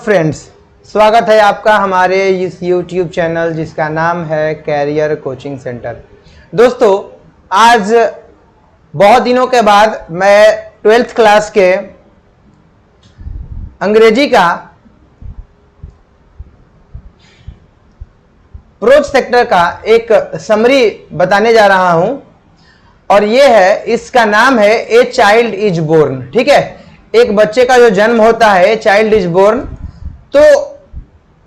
Friends, स्वागत है आपका हमारे इस YouTube चैनल जिसका नाम है कैरियर कोचिंग सेंटर। दोस्तों, आज बहुत दिनों के बाद मैं 12th क्लास के अंग्रेजी का प्रोज सेक्टर का एक समरी बताने जा रहा हूं और ये है, इसका नाम है ए चाइल्ड इज बोर्न। ठीक है, एक बच्चे का जो जन्म होता है, चाइल्ड इज बोर्न, तो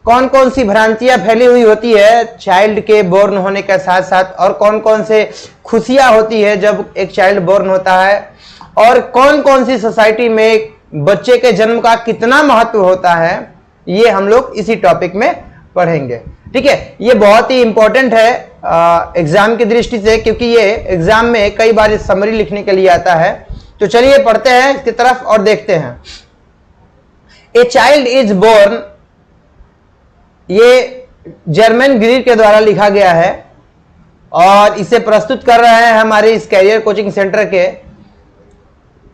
कौन कौन सी भ्रांतियां फैली हुई होती है चाइल्ड के बोर्न होने के साथ साथ, और कौन कौन से खुशियां होती है जब एक चाइल्ड बोर्न होता है, और कौन कौन सी सोसाइटी में बच्चे के जन्म का कितना महत्व होता है, ये हम लोग इसी टॉपिक में पढ़ेंगे। ठीक है, ये बहुत ही इंपॉर्टेंट है एग्जाम की दृष्टि से, क्योंकि ये एग्जाम में कई बार इस समरी लिखने के लिए आता है। तो चलिए पढ़ते हैं इसकी तरफ और देखते हैं। ए चाइल्ड इज बोर्न, ये जर्मन ग्रीर के द्वारा लिखा गया है और इसे प्रस्तुत कर रहे हैं हमारे इस कैरियर कोचिंग सेंटर के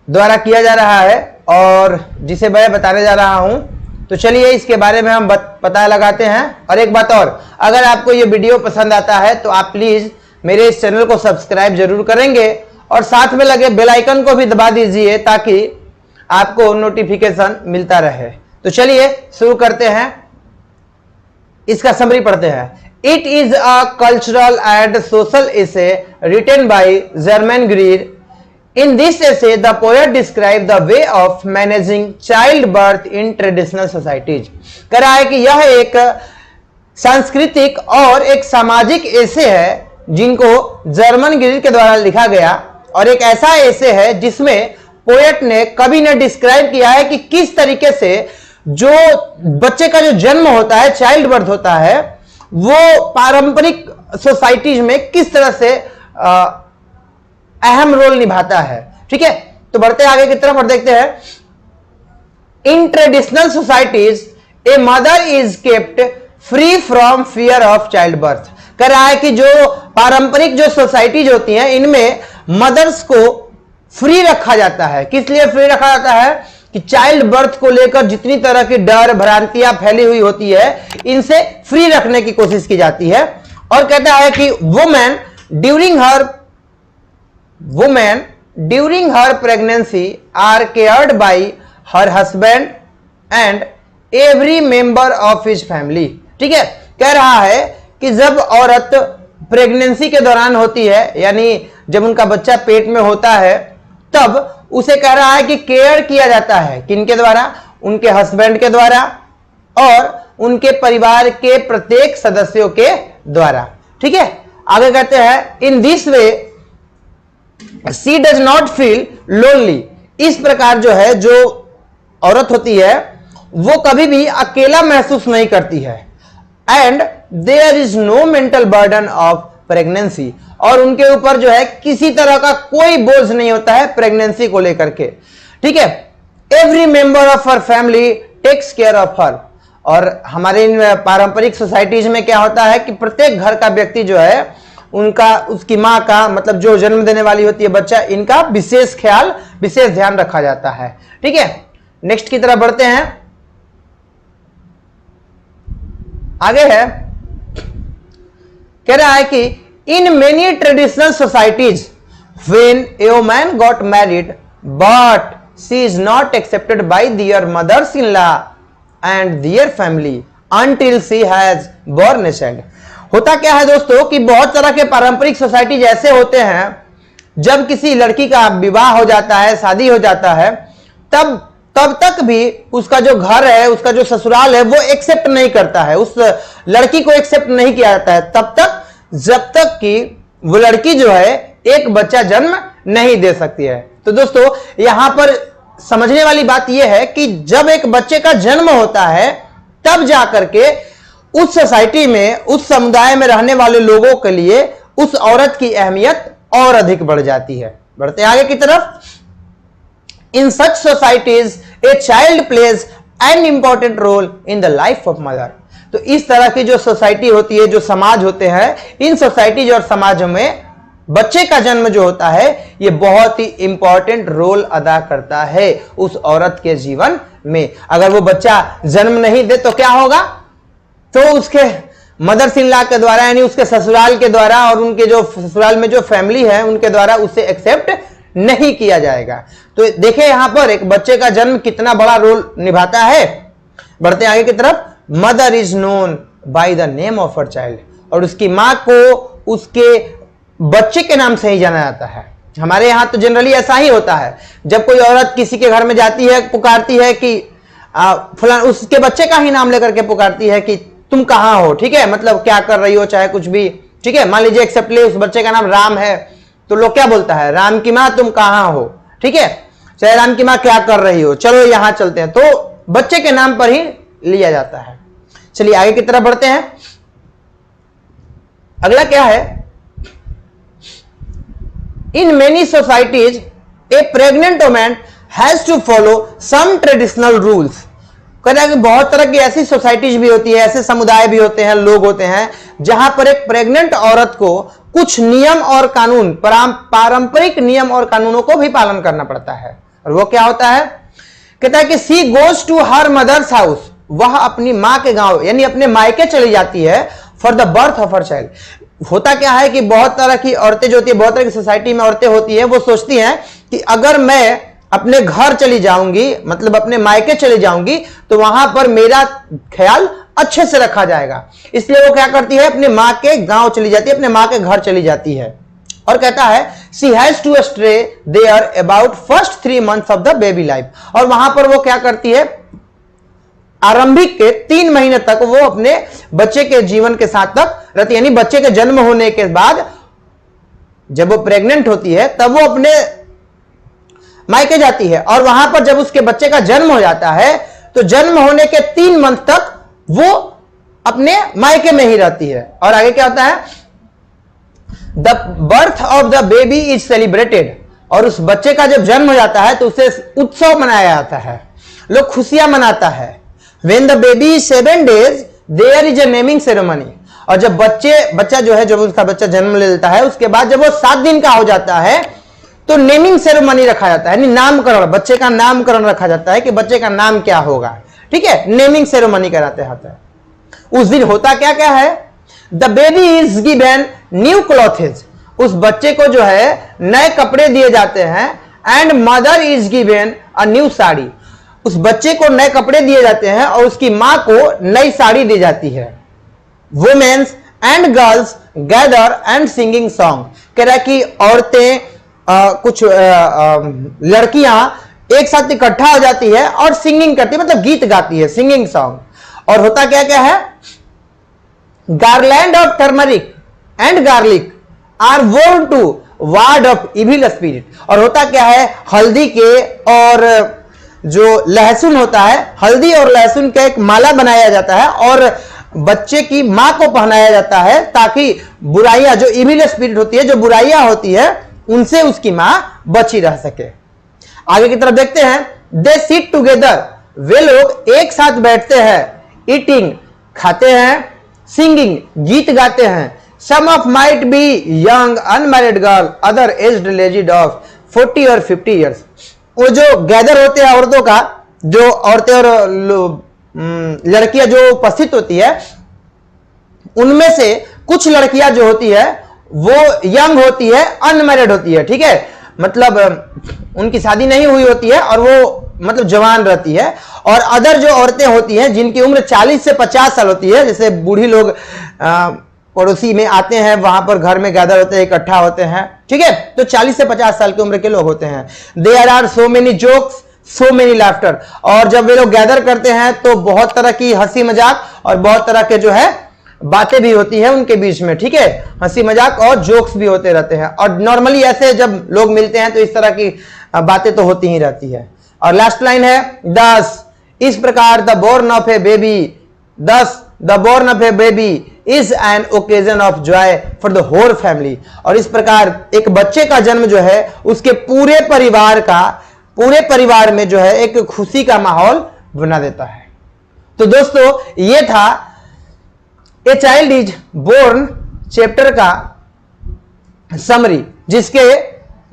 द्वारा किया जा रहा है और जिसे मैं बताने जा रहा हूं। तो चलिए इसके बारे में हम पता लगाते हैं। और एक बात और, अगर आपको ये वीडियो पसंद आता है तो आप प्लीज मेरे इस चैनल को सब्सक्राइब जरूर करेंगे और साथ में लगे बेल आइकन को भी दबा दीजिए ताकि आपको नोटिफिकेशन मिलता रहे। तो चलिए शुरू करते हैं, इसका समरी पढ़ते हैं। It is a cultural and social essay written by Germaine Greer. In this essay, the poet described the way of managing childbirth in traditional societies. कह रहा है कि यह एक सांस्कृतिक और एक सामाजिक एसे है जिनको जर्मन ग्रीर के द्वारा लिखा गया, और एक ऐसा एसे है जिसमें पोएट ने कवि ने डिस्क्राइब किया है कि किस तरीके से जो बच्चे का जो जन्म होता है, चाइल्ड बर्थ होता है, वो पारंपरिक सोसाइटीज में किस तरह से अहम रोल निभाता है। ठीक है, तो बढ़ते आगे की तरफ और देखते हैं। In traditional societies a mother is kept free from fear of child birth. कह रहा है कि जो पारंपरिक जो सोसाइटीज होती हैं, इनमें मदर्स को फ्री रखा जाता है। किस लिए फ्री रखा जाता है कि चाइल्ड बर्थ को लेकर जितनी तरह की डर भ्रांतियां फैली हुई होती है, इनसे फ्री रखने की कोशिश की जाती है। और कहता है कि women during her pregnancy are cared by her husband and every member of his family. ठीक है, कह रहा है कि जब औरत प्रेगनेंसी के दौरान होती है, यानी जब उनका बच्चा पेट में होता है, तब उसे कह रहा है कि केयर किया जाता है। किनके द्वारा? उनके हस्बैंड के द्वारा और उनके परिवार के प्रत्येक सदस्यों के द्वारा। ठीक है, आगे कहते हैं, in this way she does not feel lonely. इस प्रकार जो है, जो औरत होती है वो कभी भी अकेला महसूस नहीं करती है। And there is no mental burden of pregnancy, और उनके ऊपर जो है किसी तरह का कोई बोझ नहीं होता है प्रेगनेंसी को लेकर के। ठीक है, every member of her family takes care of her. और हमारे इन पारंपरिक सोसाइटीज में क्या होता है कि प्रत्येक घर का व्यक्ति जो है, उनका, उसकी माँ का, मतलब जो जन्म देने वाली होती है बच्चा, इनका विशेष ख्याल, विशेष ध्यान रखा जाता है। ठीक है, नेक्स्ट की तरफ बढ़ते हैं। आगे है, कह रहा है कि in many traditional societies when a woman got married but she is not accepted by their mothers in law and their family until she has born a child. होता क्या है दोस्तों कि बहुत तरह के पारंपरिक सोसाइटी ऐसे होते हैं, जब किसी लड़की का विवाह हो जाता है, शादी हो जाता है, तब तक भी उसका जो घर है, उसका जो ससुराल है, वो एक्सेप्ट नहीं करता है, उस लड़की को एक्सेप्ट नहीं किया जाता है तब तक, जब तक कि वो लड़की जो है एक बच्चा जन्म नहीं दे सकती है। तो दोस्तों, यहां पर समझने वाली बात यह है कि जब एक बच्चे का जन्म होता है, तब जाकर के उस सोसाइटी में, उस समुदाय में रहने वाले लोगों के लिए उस औरत की अहमियत और अधिक बढ़ जाती है। बढ़ते आगे की तरफ। In such societies a child plays an important role in the life of mother. तो इस तरह की जो सोसाइटी होती है, जो समाज होते हैं, इन सोसाइटीज और समाजों में बच्चे का जन्म जो होता है ये बहुत ही इंपॉर्टेंट रोल अदा करता है उस औरत के जीवन में। अगर वो बच्चा जन्म नहीं दे तो क्या होगा, तो उसके मदर्स इन लॉ के द्वारा यानी उसके ससुराल के द्वारा और उनके जो ससुराल में जो फैमिली है उनके द्वारा उसे एक्सेप्ट नहीं किया जाएगा। तो देखिए यहां पर एक बच्चे का जन्म कितना बड़ा रोल निभाता है। बढ़ते आगे की तरफ, mother is known by the name of her child, और उसकी मां को उसके बच्चे के नाम से ही जाना जाता है। हमारे यहां तो जनरली ऐसा ही होता है, जब कोई औरत किसी के घर में जाती है, पुकारती है कि फलान, उसके बच्चे का ही नाम लेकर के पुकारती है कि तुम कहां हो, ठीक है, मतलब क्या कर रही हो, चाहे कुछ भी, ठीक है। मान लीजिए एक्सेप्ट ले, उस बच्चे का नाम राम है, तो लोग क्या बोलता है, राम की मां तुम कहां हो, ठीक है, चाहे राम की मां क्या कर रही हो, चलो यहां चलते हैं, तो बच्चे के नाम पर ही लिया जाता है। चलिए आगे की तरफ बढ़ते हैं। अगला क्या है, in many societies a pregnant woman has to follow some traditional rules. कहना है कि बहुत तरह की ऐसी सोसाइटीज भी होती है, ऐसे समुदाय भी होते हैं, लोग होते हैं जहां पर एक प्रेग्नेंट औरत को कुछ नियम और कानून, पारंपरिक नियम और कानूनों को भी पालन करना पड़ता है। और वो क्या होता है, कहता है कि she goes to her mother's house, वह अपनी मां के गांव यानी अपने मायके चली जाती है for the birth of her child. होता क्या है कि बहुत तरह की औरतें जो होती है, बहुत तरह की सोसाइटी में औरतें होती है, वो सोचती हैं कि अगर मैं अपने घर चली जाऊंगी, मतलब अपने मायके चली जाऊंगी, तो वहां पर मेरा ख्याल अच्छे से रखा जाएगा, इसलिए वो क्या करती है, अपने मां के गांव चली जाती है, अपने मां के घर चली जाती है। और कहता है she has to stay there about first 3 months of the baby life, और वहां पर वो क्या करती है, आरंभिक के 3 महीने तक वो अपने बच्चे के जीवन के साथ तक रहती है, यानी बच्चे के जन्म होने के बाद जब वो प्रेग्नेंट होती है तब वो अपने मायके जाती है, और वहां पर जब उसके बच्चे का जन्म हो जाता है तो जन्म होने के 3 मंथ तक वो अपने मायके में ही रहती है। और आगे क्या होता है, the birth of the baby is celebrated, और उस बच्चे का जब जन्म हो जाता है तो उसे उत्सव मनाया जाता है, लोग खुशियां मनाता है। When the baby is 7 days, there is a naming ceremony, और जब बच्चा जो है, जब उसका बच्चा जन्म ले लेता है, उसके बाद जब वो 7 दिन का हो जाता है तो नेमिंग सेरेमनी रखा जाता है, यानी नामकरण, बच्चे का नामकरण रखा जाता है कि बच्चे का नाम क्या होगा, ठीक है, नेमिंग सेरेमनी कराते हैं। उस दिन होता क्या क्या है, the baby is given new clothes, उस बच्चे को जो है नए कपड़े दिए जाते हैं, and mother is given a new sari, उस बच्चे को नए कपड़े दिए जाते हैं और उसकी मां को नई साड़ी दी जाती है। Womens and girls gather and singing song, कह रहा है कि औरतें कुछ लड़कियां एक साथ इकट्ठा हो जाती है और सिंगिंग करती है, मतलब गीत गाती है, सिंगिंग सॉन्ग। और होता क्या क्या है, garland of turmeric and garlic are worn to ward off evil spirit, और होता क्या है, हल्दी के और जो लहसुन होता है, हल्दी और लहसुन का एक माला बनाया जाता है और बच्चे की मां को पहनाया जाता है, ताकि बुराइयां, जो इविल स्पिरिट होती है, जो बुराइयां होती है, उनसे उसकी मां बची रह सके। आगे की तरफ देखते हैं, दे सिट टुगेदर, वे लोग एक साथ बैठते हैं, ईटिंग, खाते हैं, सिंगिंग, गीत गाते हैं। Some of might be young unmarried girl, other aged ladies of 40 और 50 ईयर्स। वो जो गैदर होते हैं औरतों का, जो औरतें और लड़कियां जो उपस्थित होती है, उनमें से कुछ लड़कियां जो होती है वो यंग होती है, अनमैरिड होती है, ठीक है, मतलब उनकी शादी नहीं हुई होती है और वो मतलब जवान रहती है। और अदर जो औरतें होती हैं जिनकी उम्र 40 से 50 साल होती है, जैसे बूढ़ी लोग पड़ोसी में आते हैं, वहां पर घर में गैदर होते हैं, इकट्ठा होते हैं, ठीक है, तो 40 से 50 साल की उम्र के लोग होते हैं। There are so many jokes, so many laughter, और जब वे लोग गैदर करते हैं तो बहुत तरह की हंसी मजाक और बहुत तरह के जो है बातें भी होती हैं उनके बीच में, ठीक है, हंसी मजाक और जोक्स भी होते रहते हैं। और नॉर्मली ऐसे जब लोग मिलते हैं तो इस तरह की बातें तो होती ही रहती है। और लास्ट लाइन है, दस, इस प्रकार the born of a baby, thus the born of a baby is an occasion of joy for the whole family, और इस प्रकार एक बच्चे का जन्म जो है उसके पूरे परिवार में जो है एक खुशी का माहौल बना देता है। तो दोस्तों ये था a child is born chapter का समरी, जिसके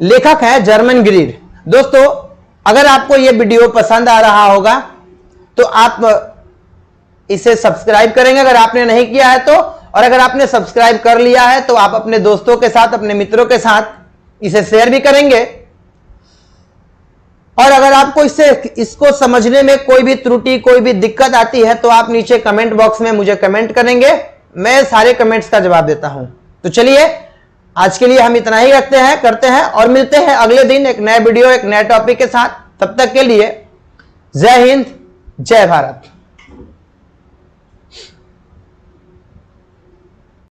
लेखक हैं जर्मन ग्रीड। दोस्तों, अगर आपको यह वीडियो पसंद आ रहा होगा तो आप इसे सब्सक्राइब करेंगे अगर आपने नहीं किया है तो, और अगर आपने सब्सक्राइब कर लिया है तो आप अपने दोस्तों के साथ, अपने मित्रों के साथ इसे शेयर भी करेंगे। और अगर आपको इसको समझने में कोई भी त्रुटि, कोई भी दिक्कत आती है तो आप नीचे कमेंट बॉक्स में मुझे कमेंट करेंगे, मैं सारे कमेंट्स का जवाब देता हूं। तो चलिए, आज के लिए हम इतना ही करते हैं और मिलते हैं अगले दिन एक नए वीडियो, एक नए टॉपिक के साथ। तब तक के लिए जय हिंद, जय भारत।